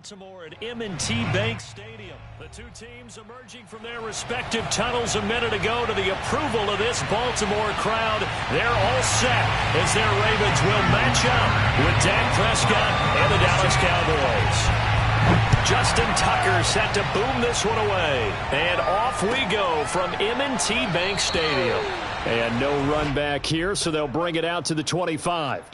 Baltimore at M&T Bank Stadium. The two teams emerging from their respective tunnels a minute ago to the approval of this Baltimore crowd. They're all set as their Ravens will match up with Dak Prescott and the Dallas Cowboys. Justin Tucker set to boom this one away. And off we go from M&T Bank Stadium. And no run back here, so they'll bring it out to the 25.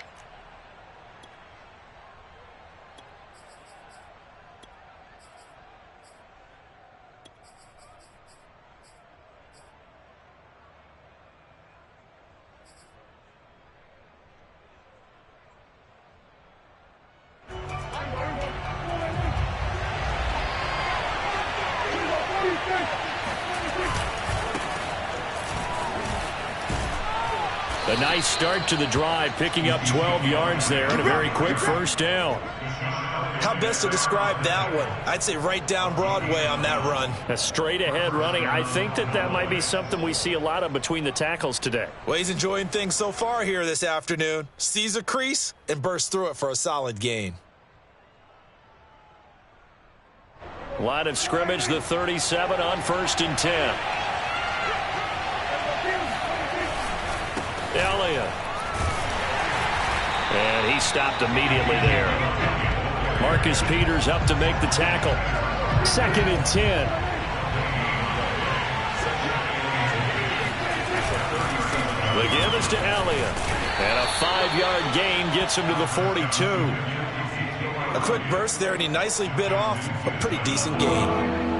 A nice start to the drive, picking up 12 yards there and a very quick first down. How best to describe that one? I'd say right down Broadway on that run. A straight-ahead running. I think that might be something we see a lot of between the tackles today. Well, he's enjoying things so far here this afternoon. Sees a crease and bursts through it for a solid gain. Line of scrimmage, the 37 on 1st and 10. Elliott. And he stopped immediately there. Marcus Peters up to make the tackle. 2nd and 10. The give is to Elliott. And a 5-yard gain gets him to the 42. A quick burst there, and he nicely bit off a pretty decent gain.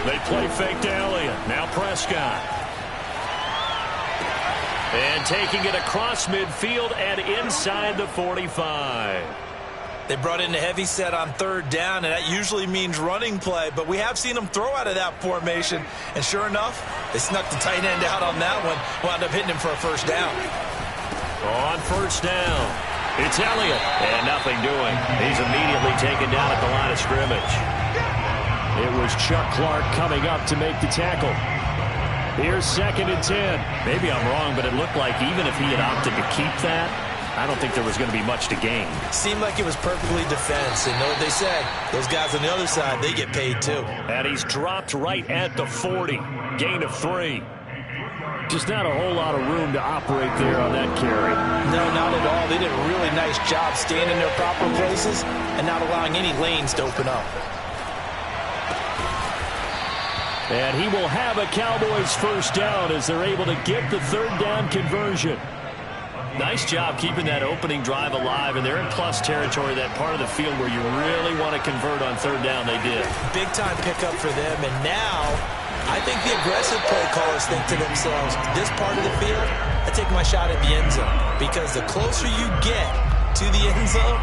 They play fake to Elliott. Now Prescott. And taking it across midfield and inside the 45. They brought in a heavy set on 3rd down, and that usually means running play, but we have seen them throw out of that formation. And sure enough, they snuck the tight end out on that one, wound up hitting him for a first down. On 1st down, it's Elliott, and nothing doing. He's immediately taken down at the line of scrimmage. It was Chuck Clark coming up to make the tackle. Here's 2nd and 10. Maybe I'm wrong, but it looked like even if he had opted to keep that, I don't think there was going to be much to gain. Seemed like it was perfectly defense. And know what they say, those guys on the other side, they get paid too. And he's dropped right at the 40. Gain of 3. Just not a whole lot of room to operate there on that carry. No, not at all. They did a really nice job staying in their proper places and not allowing any lanes to open up. And he will have a Cowboys first down as they're able to get the 3rd down conversion. Nice job keeping that opening drive alive, and they're in plus territory, that part of the field where you really want to convert on 3rd down. They did. Big time pickup for them, and now I think the aggressive play callers think to themselves, this part of the field, I take my shot at the end zone, because the closer you get to the end zone,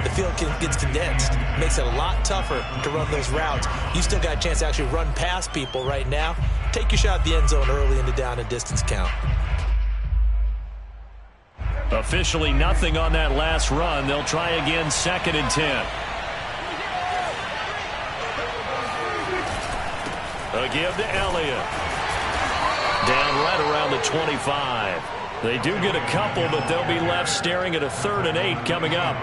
the field gets condensed. Makes it a lot tougher to run those routes. You still got a chance to actually run past people right now. Take your shot at the end zone early in the down and distance count. Officially nothing on that last run. They'll try again 2nd and 10. A give to Elliott. Down right around the 25. They do get a couple, but they'll be left staring at a 3rd and 8 coming up.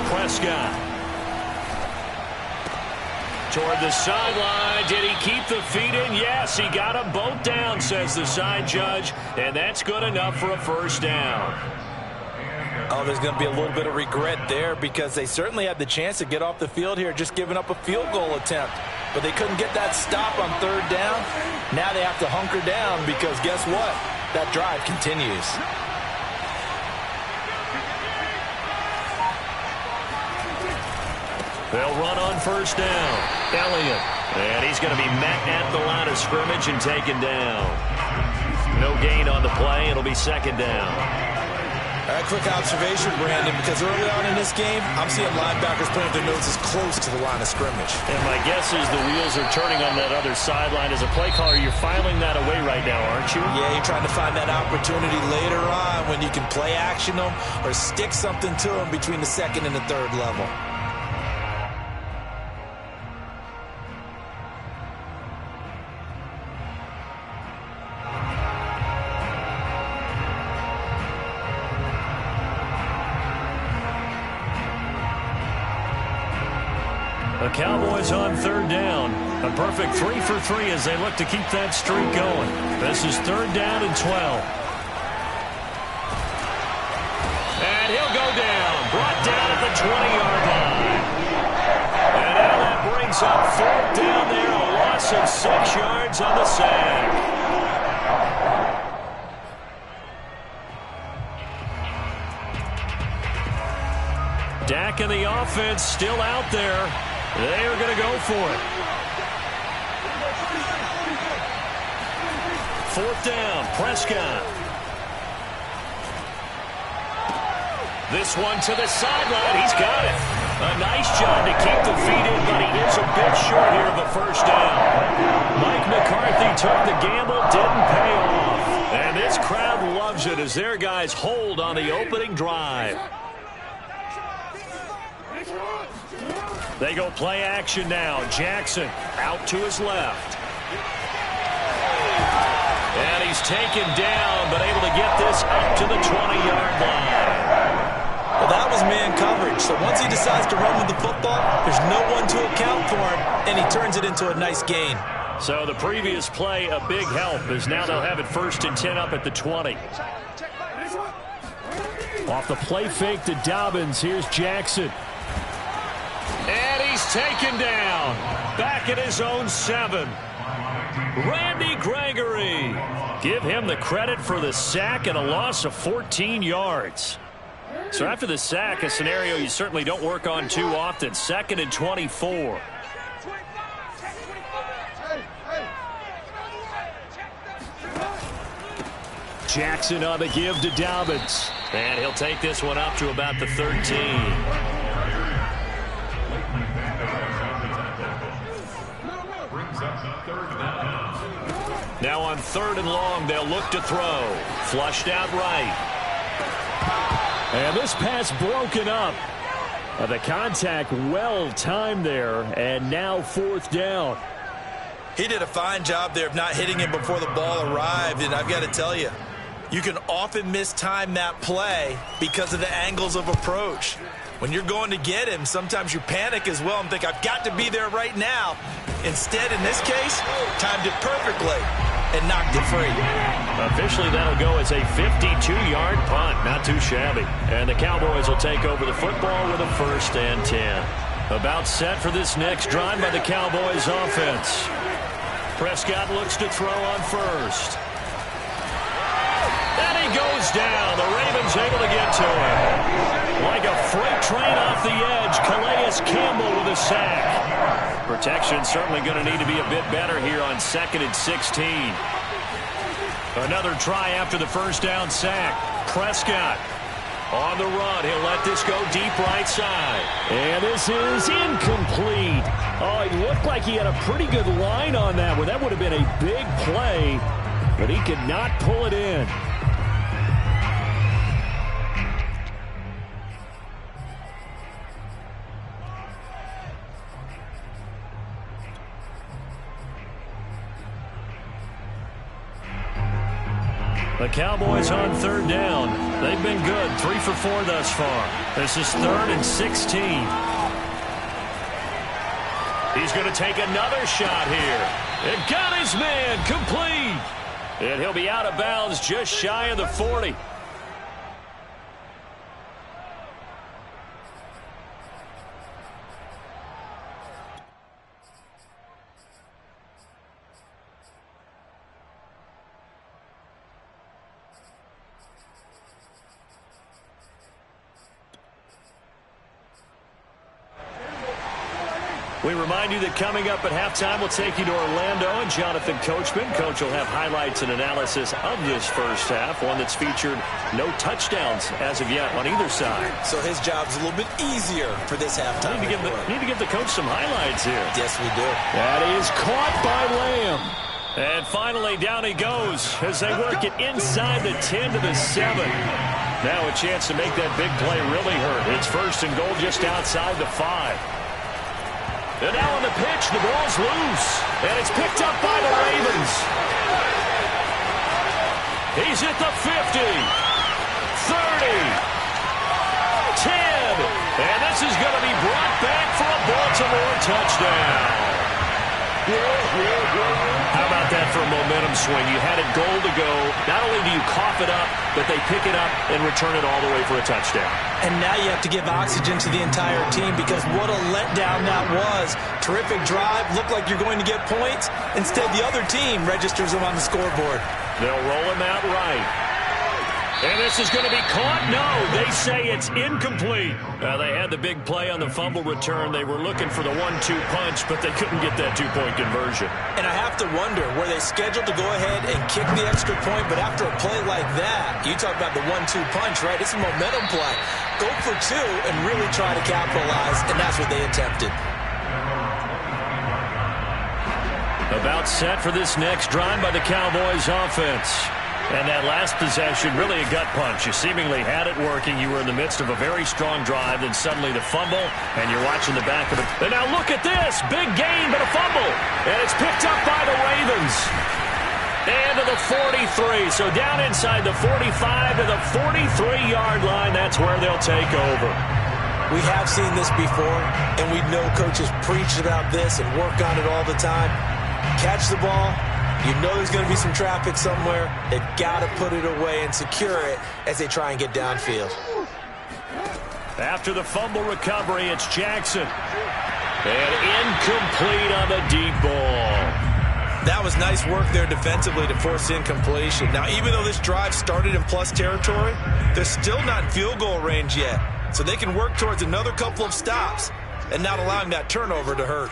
Prescott. Toward the sideline. Did he keep the feet in? Yes, he got them both down, says the side judge. And that's good enough for a first down. Oh, there's going to be a little bit of regret there because they certainly had the chance to get off the field here, just giving up a field goal attempt. But they couldn't get that stop on 3rd down. Now they have to hunker down because guess what? That drive continues. They'll run on 1st down. Elliott. And he's going to be met at the line of scrimmage and taken down. No gain on the play. It'll be 2nd down. All right, quick observation, Brandon, because early on in this game, I'm seeing linebackers putting their noses close to the line of scrimmage. And my guess is the wheels are turning on that other sideline. As a play caller, you're filing that away right now, aren't you? Yeah, you're trying to find that opportunity later on when you can play action them or stick something to them between the 2nd and the 3rd level. Cowboys on third down. A perfect 3 for 3 as they look to keep that streak going. This is third down and 12. And he'll go down. Brought down at the 20-yard line. And now that brings up fourth down there. A loss of 6 yards on the sack. Dak and the offense still out there. They are going to go for it. Fourth down, Prescott. This one to the sideline. He's got it. A nice job to keep the feet in, but he is a bit short here of the first down. Mike McCarthy took the gamble, didn't pay off. And this crowd loves it as their guys hold on the opening drive. They go play action now. Jackson out to his left. And he's taken down, but able to get this up to the 20-yard line. Well, that was man coverage. So once he decides to run with the football, there's no one to account for him, and he turns it into a nice gain. So the previous play, a big help, as now they'll have it 1st and 10 up at the 20. Off the play fake to Dobbins. Here's Jackson. And he's taken down. Back at his own 7. Randy Gregory. Give him the credit for the sack and a loss of 14 yards. So after the sack, a scenario you certainly don't work on too often. 2nd and 24. Jackson on the give to Dobbins. And he'll take this one up to about the 13. Now on 3rd and long, they'll look to throw. Flushed out right. And this pass broken up. The contact well timed there, and now 4th down. He did a fine job there of not hitting him before the ball arrived, and I've got to tell you, you can often mistime that play because of the angles of approach. When you're going to get him, sometimes you panic as well and think, I've got to be there right now. Instead, in this case, timed it perfectly and knocked it free. Officially, that'll go as a 52-yard punt. Not too shabby. And the Cowboys will take over the football with a 1st and 10. About set for this next drive by the Cowboys offense. Prescott looks to throw on 1st. And he goes down. The Ravens able to get to him. Like a freight train off the edge, Calais Campbell with a sack. Protection certainly going to need to be a bit better here on 2nd and 16. Another try after the 1st down sack. Prescott on the run. He'll let this go deep right side. And this is incomplete. Oh, it looked like he had a pretty good line on that one. That would have been a big play, but he could not pull it in. The Cowboys on 3rd down. They've been good. 3 for 4 thus far. This is 3rd and 16. He's going to take another shot here. It got his man complete. And he'll be out of bounds just shy of the 40. We remind you that coming up at halftime, we'll take you to Orlando and Jonathan Coachman. Coach will have highlights and analysis of this first half, one that's featured no touchdowns as of yet on either side. So his job's a little bit easier for this halftime. Need to give the coach some highlights here. Yes, we do. That is caught by Lamb. And finally, down he goes as they work it inside the 10 to the 7. Now a chance to make that big play really hurt. It's 1st and goal just outside the 5. And now on the pitch, the ball's loose. And it's picked up by the Ravens. He's at the 50, 30, 10. And this is going to be brought back for a Baltimore touchdown. touchdown. How about that for a momentum swing? You had it goal to go. Not only do you cough it up, but they pick it up and return it all the way for a touchdown. And now you have to give oxygen to the entire team because what a letdown that was. Terrific drive. Looked like you're going to get points. Instead, the other team registers them on the scoreboard. They'll roll him out right. And this is going to be caught? No, they say it's incomplete. They had the big play on the fumble return. They were looking for the 1-2 punch, but they couldn't get that two-point conversion. And I have to wonder, were they scheduled to go ahead and kick the extra point? But after a play like that, you talk about the 1-2 punch, right? It's a momentum play. Go for two and really try to capitalize, and that's what they attempted. About set for this next drive by the Cowboys offense. And that last possession, really a gut punch. You seemingly had it working. You were in the midst of a very strong drive. Then suddenly the fumble, and you're watching the back of it. And now look at this. Big gain, but a fumble. And it's picked up by the Ravens. And to the 43. So down inside the 45 to the 43-yard line. That's where they'll take over. We have seen this before, and we know coaches preach about this and work on it all the time. Catch the ball. You know there's going to be some traffic somewhere. They've got to put it away and secure it as they try and get downfield. After the fumble recovery, it's Jackson. And incomplete on the deep ball. That was nice work there defensively to force incompletion. Now, even though this drive started in plus territory, they're still not in field goal range yet. So they can work towards another couple of stops and not allowing that turnover to hurt.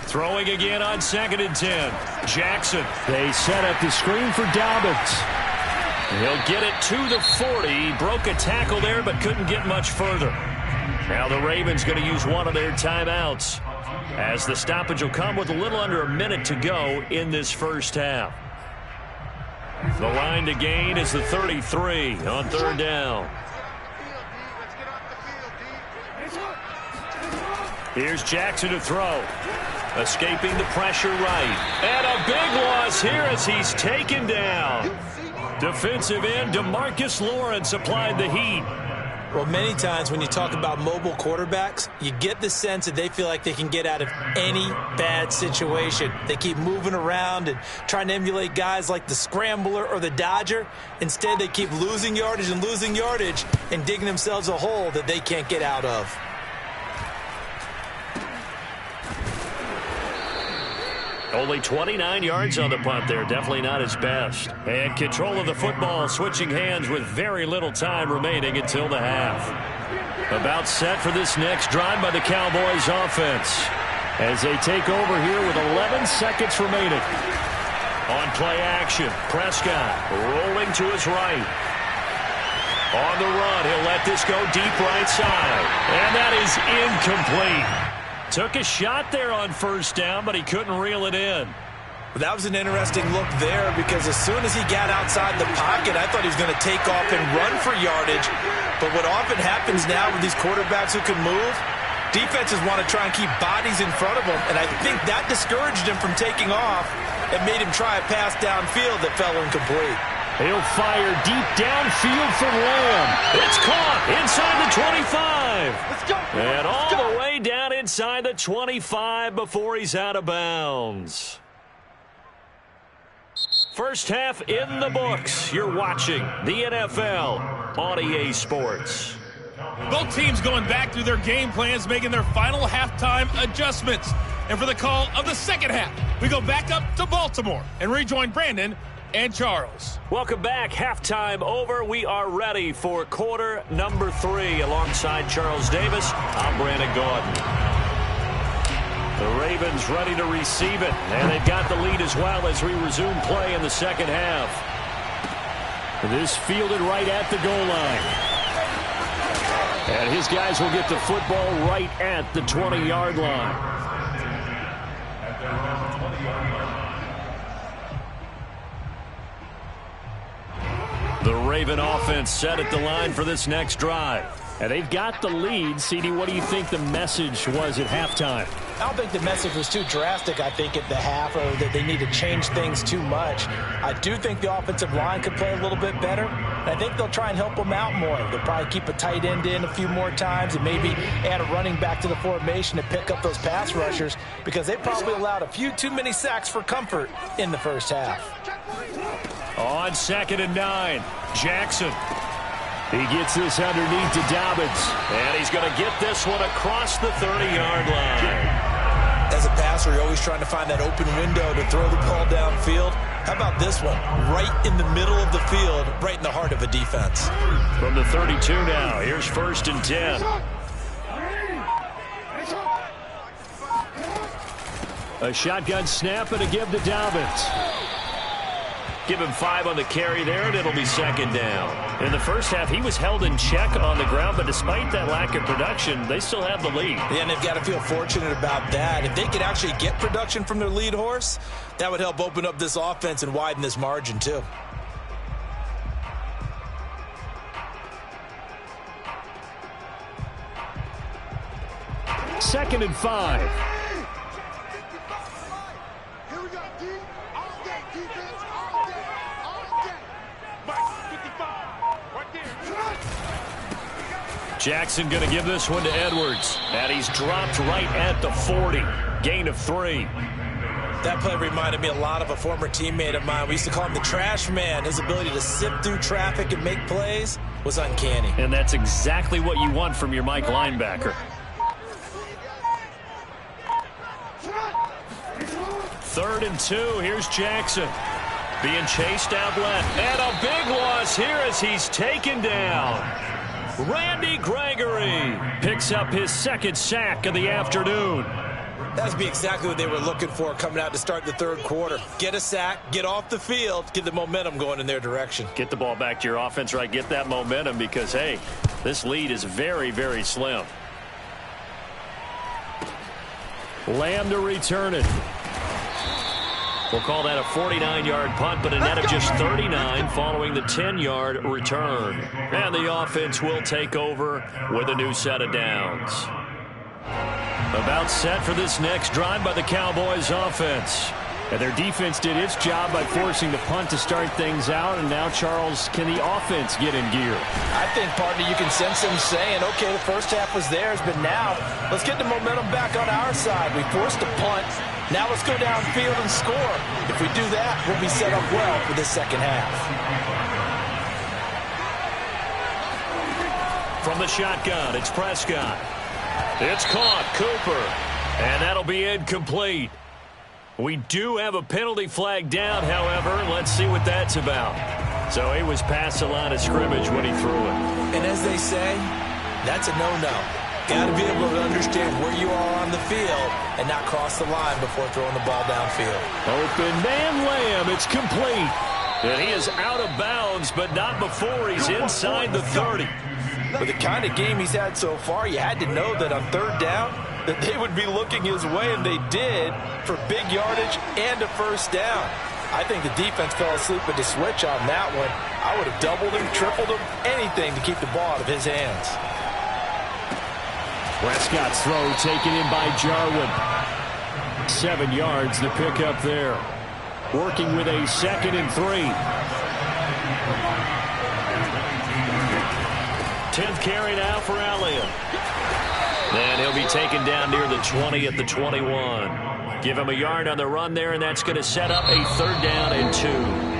Throwing again on 2nd and 10. Jackson. They set up the screen for Dobbins. He'll get it to the 40. He broke a tackle there but couldn't get much further. Now the Ravens going to use one of their timeouts as the stoppage will come with a little under a minute to go in this first half. The line to gain is the 33 on 3rd down. Here's Jackson to throw. Escaping the pressure right. And a big loss here as he's taken down. Defensive end DeMarcus Lawrence applied the heat. Well, many times when you talk about mobile quarterbacks, you get the sense that they feel like they can get out of any bad situation. They keep moving around and trying to emulate guys like the Scrambler or the Dodger. Instead, they keep losing yardage and digging themselves a hole that they can't get out of. Only 29 yards on the punt there. Definitely not his best. And control of the football switching hands with very little time remaining until the half. About set for this next drive by the Cowboys offense as they take over here with 11 seconds remaining. On play action, Prescott rolling to his right. On the run, he'll let this go deep right side. And that is incomplete. Took a shot there on 1st down, but he couldn't reel it in. That was an interesting look there because as soon as he got outside the pocket, I thought he was going to take off and run for yardage. But what often happens now with these quarterbacks who can move, defenses want to try and keep bodies in front of them, and I think that discouraged him from taking off and made him try a pass downfield that fell incomplete. He'll fire deep downfield from Lamb. It's caught inside the 25. Let's go. And all the way down inside the 25 before he's out of bounds. First half in the books. You're watching the NFL on EA Sports. Both teams going back through their game plans, making their final halftime adjustments. And for the call of the second half, we go back up to Baltimore and rejoin Brandon and Charles. Welcome back. Halftime over. We are ready for quarter number 3. Alongside Charles Davis, I'm Brandon Gordon. The Ravens ready to receive it, and they've got the lead as well as we resume play in the second half. This fielded right at the goal line. And his guys will get the football right at the 20-yard line. The Raven offense set at the line for this next drive. And they've got the lead. CD, what do you think the message was at halftime? I don't think the message was too drastic, I think, at the half, or that they need to change things too much. I do think the offensive line could play a little bit better, and I think they'll try and help them out more. They'll probably keep a tight end in a few more times and maybe add a running back to the formation to pick up those pass rushers, because they probably allowed a few too many sacks for comfort in the first half. On 2nd and 9, Jackson. He gets this underneath to Dobbins, and he's going to get this one across the 30-yard line. As a passer, you're always trying to find that open window to throw the ball downfield. How about this one? Right in the middle of the field, right in the heart of a defense. From the 32 now, here's 1st and 10. A shotgun snap and a give to Dobbins. Give him 5 on the carry there, and it'll be 2nd down. In the first half, he was held in check on the ground, but despite that lack of production, they still have the lead. Yeah, and they've got to feel fortunate about that. If they could actually get production from their lead horse, that would help open up this offense and widen this margin too. Second and 5. Jackson going to give this one to Edwards. And he's dropped right at the 40. Gain of 3. That play reminded me a lot of a former teammate of mine. We used to call him the trash man. His ability to sift through traffic and make plays was uncanny. And that's exactly what you want from your Mike linebacker. 3rd and 2. Here's Jackson. Being chased out left. And a big loss here as he's taken down. Randy Gregory picks up his 2nd sack of the afternoon. That's be exactly what they were looking for coming out to start the 3rd quarter. Get a sack, get off the field, get the momentum going in their direction. Get the ball back to your offense, right? Get that momentum because, hey, this lead is very, very slim. Lamb to return it. We'll call that a 49-yard punt, but a net of just 39 following the 10-yard return. And the offense will take over with a new set of downs. About set for this next drive by the Cowboys offense. And their defense did its job by forcing the punt to start things out. And now, Charles, can the offense get in gear? I think, partner, you can sense them saying, okay, the first half was theirs, but now let's get the momentum back on our side. We forced a punt. Now let's go downfield and score. If we do that, we'll be set up well for this second half. From the shotgun, it's Prescott. It's caught, Cooper. And that'll be incomplete. We do have a penalty flag down, however. Let's see what that's about. So he was past the line of scrimmage when he threw it. And as they say, that's a no-no. Got to be able to understand where you are on the field and not cross the line before throwing the ball downfield. Open man Lamb, it's complete. And he is out of bounds, but not before he's inside the 30. With the kind of game he's had so far, you had to know that on 3rd down, that they would be looking his way, and they did, for big yardage and a 1st down. I think the defense fell asleep with the switch on that one. I would have doubled him, tripled him, anything to keep the ball out of his hands. Prescott's throw taken in by Jarwin. 7 yards to pick up there. Working with a 2nd and 3. 10th carry now for Elliott. And he'll be taken down near the 20 at the 21. Give him a yard on the run there, and that's going to set up a 3rd down and 2.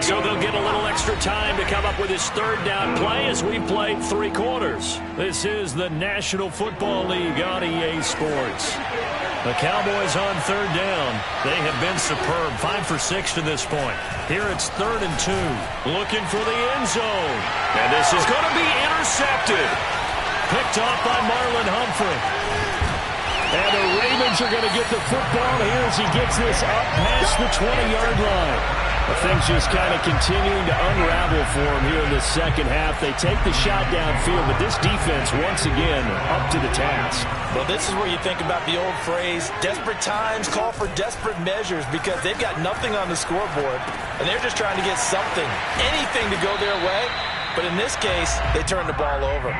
So they'll get a little extra time to come up with his 3rd down play as we played 3 quarters. This is the National Football League on EA Sports. The Cowboys on 3rd down. They have been superb. 5 for 6 to this point. Here it's 3rd and 2. Looking for the end zone. And this is going to be intercepted. Picked off by Marlon Humphrey. And the Ravens are going to get the football here as he gets this up past the 20-yard line. Things just kind of continuing to unravel for him here in the second half. They take the shot downfield, but this defense, once again, up to the task. Well, this is where you think about the old phrase, desperate times call for desperate measures, because they've got nothing on the scoreboard, and they're just trying to get something, anything to go their way. But in this case, they turn the ball over.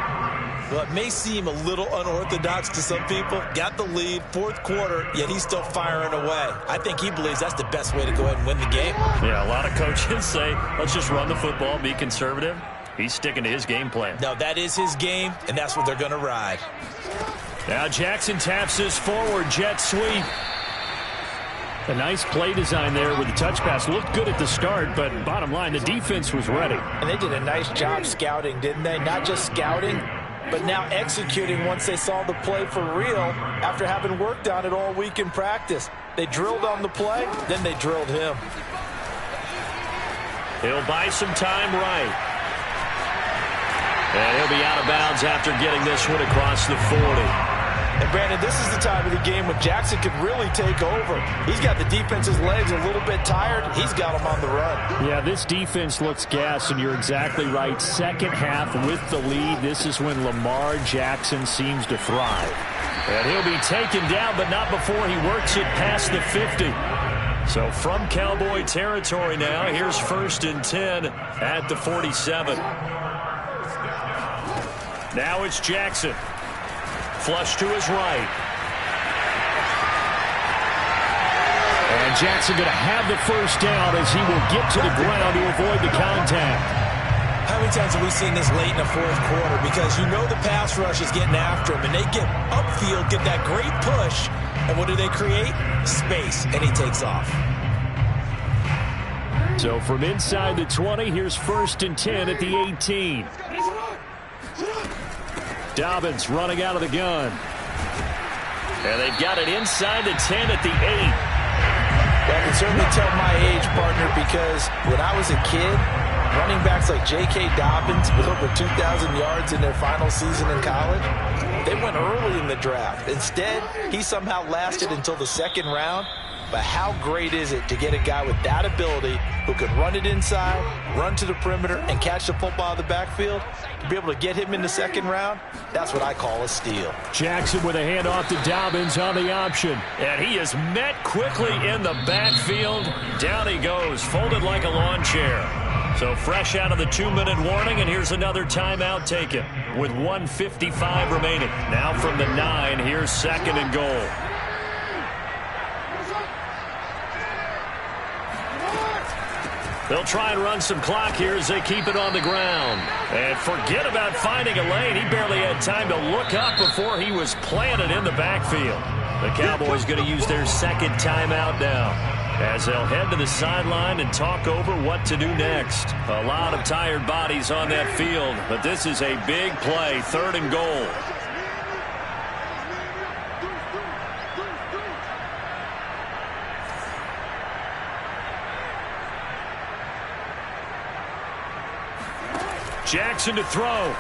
Well, it may seem a little unorthodox to some people. Got the lead, fourth quarter, yet he's still firing away. I think he believes that's the best way to go ahead and win the game. Yeah, a lot of coaches say, let's just run the football, be conservative. He's sticking to his game plan. No, that is his game, and that's what they're going to ride. Now Jackson taps his forward jet sweep. A nice play design there with the touch pass. Looked good at the start, but bottom line, the defense was ready. And they did a nice job scouting, didn't they? Not just scouting, but now executing once they saw the play for real after having worked on it all week in practice. They drilled on the play, then they drilled him. He'll buy some time right. And he'll be out of bounds after getting this one across the 40. And, Brandon, this is the time of the game when Jackson could really take over. He's got the defense's legs a little bit tired. He's got them on the run. Yeah, this defense looks gassed, and you're exactly right. Second half with the lead, this is when Lamar Jackson seems to thrive. And he'll be taken down, but not before he works it past the 50. So from Cowboy territory now, here's 1st and 10 at the 47. Now it's Jackson. Flush to his right. And Jackson going to have the first down as he will get to the ground to avoid the contact. How many times have we seen this late in the fourth quarter? Because you know the pass rush is getting after him, and they get upfield, get that great push, and what do they create? Space, and he takes off. So from inside the 20, here's 1st and 10 at the 18. Dobbins running out of the gun. And they've got it inside the 10 at the 8. I can certainly tell my age, partner, because when I was a kid, running backs like J.K. Dobbins with over 2,000 yards in their final season in college, they went early in the draft. Instead, he somehow lasted until the 2nd round. But how great is it to get a guy with that ability who can run it inside, run to the perimeter, and catch the football out of the backfield? To be able to get him in the 2nd round, that's what I call a steal. Jackson with a handoff to Dobbins on the option. And he is met quickly in the backfield. Down he goes, folded like a lawn chair. So fresh out of the 2-minute warning, and here's another timeout taken with 1:55 remaining. Now from the 9, here's 2nd and goal. They'll try and run some clock here as they keep it on the ground. And forget about finding a lane. He barely had time to look up before he was planted in the backfield. The Cowboys going to use their 2nd timeout now as they'll head to the sideline and talk over what to do next. A lot of tired bodies on that field, but this is a big play, 3rd and goal. Jackson to throw.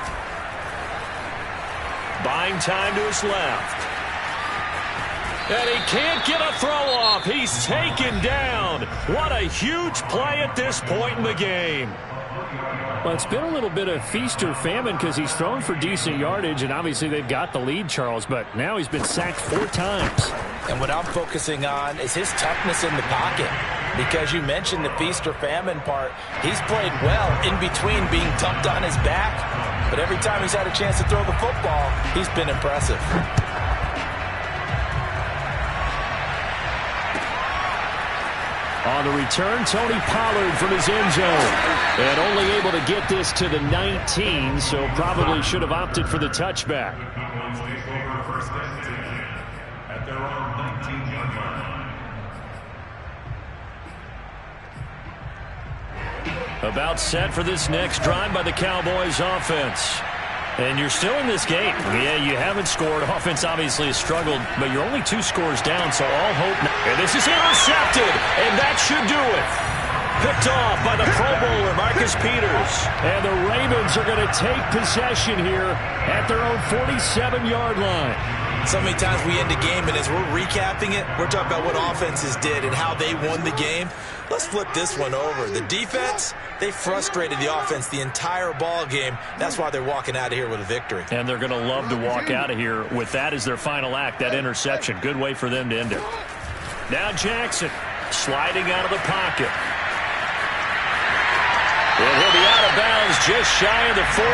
Buying time to his left. And he can't get a throw off. He's taken down. What a huge play at this point in the game. Well, it's been a little bit of feast or famine because he's thrown for decent yardage, and obviously they've got the lead, Charles, but now he's been sacked 4 times. And what I'm focusing on is his toughness in the pocket. Because you mentioned the feast or famine part. He's played well in between being dumped on his back. But every time he's had a chance to throw the football, he's been impressive. On the return, Tony Pollard from his end zone. And only able to get this to the 19, so probably should have opted for the touchback. About set for this next drive by the Cowboys offense. And you're still in this game. Yeah, you haven't scored. Offense obviously has struggled, but you're only 2 scores down, so all hope now. And this is intercepted, and that should do it. Picked off by the Pro Bowler, Marcus Peters. And the Ravens are going to take possession here at their own 47-yard line. So many times we end the game, and as we're recapping it, we're talking about what offenses did and how they won the game. Let's flip this one over. The defense, they frustrated the offense the entire ball game. That's why they're walking out of here with a victory. And they're going to love to walk out of here with that as their final act, that interception. Good way for them to end it. Now Jackson sliding out of the pocket. And he'll be out of bounds just shy of the 40.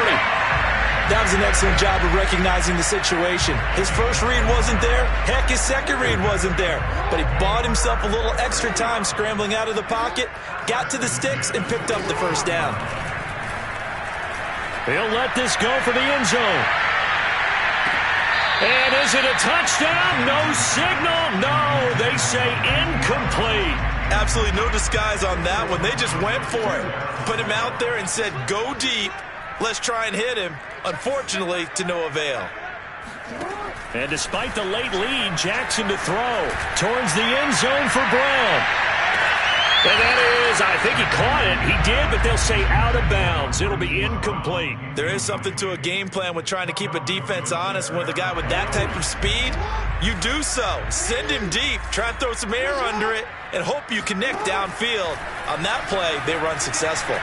That was an excellent job of recognizing the situation. His first read wasn't there. Heck, his second read wasn't there. But he bought himself a little extra time scrambling out of the pocket, got to the sticks, and picked up the first down. He'll let this go for the end zone. And is it a touchdown? No signal. No, they say incomplete. Absolutely no disguise on that one. They just went for it. Put him out there and said, go deep. Let's try and hit him. Unfortunately, to no avail. And despite the late lead, Jackson to throw towards the end zone for Brown. And that is, I think he caught it. He did, but they'll say out of bounds. It'll be incomplete. There is something to a game plan with trying to keep a defense honest. With a guy with that type of speed, you do so. Send him deep, try and throw some air under it, and hope you connect downfield. On that play, they run successful.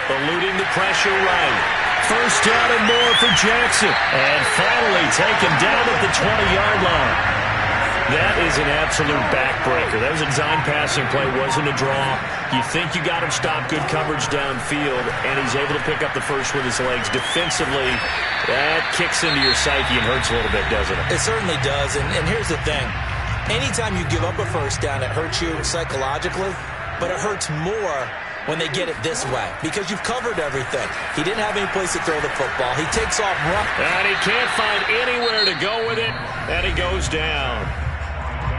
Eluding the pressure right. First down and more for Jackson. And finally taken down at the 20-yard line. That is an absolute backbreaker. That was a design passing play, wasn't a draw. You think you got him stopped, good coverage downfield, and he's able to pick up the first with his legs. Defensively, that kicks into your psyche and hurts a little bit, doesn't it? It certainly does, and here's the thing. Anytime you give up a first down, it hurts you psychologically, but it hurts more when they get it this way, because you've covered everything. He didn't have any place to throw the football. He takes off, run. And he can't find anywhere to go with it, and he goes down.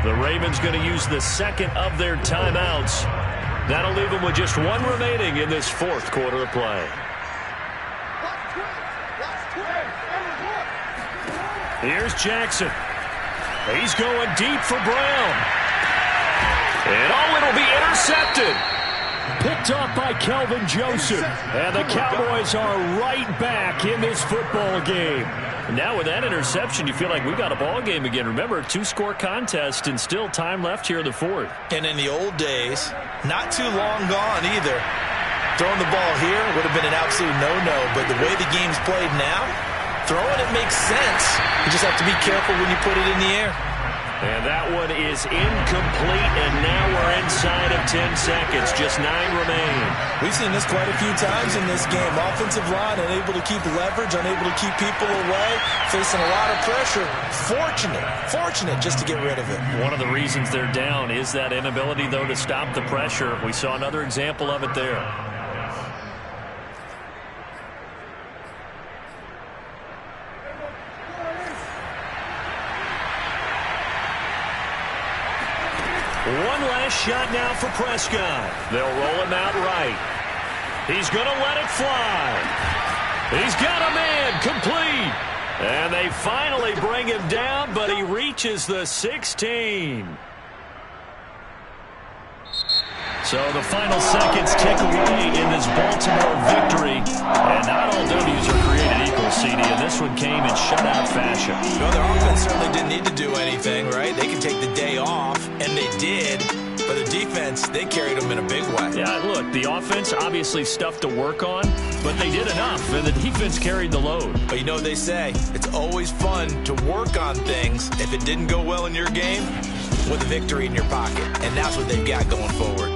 The Ravens going to use the second of their timeouts. That'll leave them with just one remaining in this fourth quarter of play. Here's Jackson. He's going deep for Brown. And it'll be intercepted. Picked off by Kelvin Joseph. And the Cowboys are right back in this football game. Now with that interception, you feel like we got a ball game again. Remember, 2-score contest and still time left here in the fourth. And in the old days, not too long gone either. Throwing the ball here would have been an absolute no-no. But the way the game's played now, throwing it makes sense. You just have to be careful when you put it in the air. And that one is incomplete, and now we're inside of 10 seconds. Just 9 remain. We've seen this quite a few times in this game. Offensive line unable to keep leverage, unable to keep people away, facing a lot of pressure. Fortunate just to get rid of it. One of the reasons they're down is that inability, though, to stop the pressure. We saw another example of it there. One last shot now for Prescott. They'll roll him out right. He's going to let it fly. He's got a man complete. And they finally bring him down, but he reaches the 16. So the final seconds tick away in this Baltimore victory. And not all W's are created equal, CD. And this one came in shutout fashion. Well, their offense certainly didn't need to do anything, right? They could take the day off, and they did. But the defense, they carried them in a big way. Yeah, look, the offense, obviously stuff to work on, but they did enough, and the defense carried the load. But you know what they say, it's always fun to work on things if it didn't go well in your game with a victory in your pocket. And that's what they've got going forward.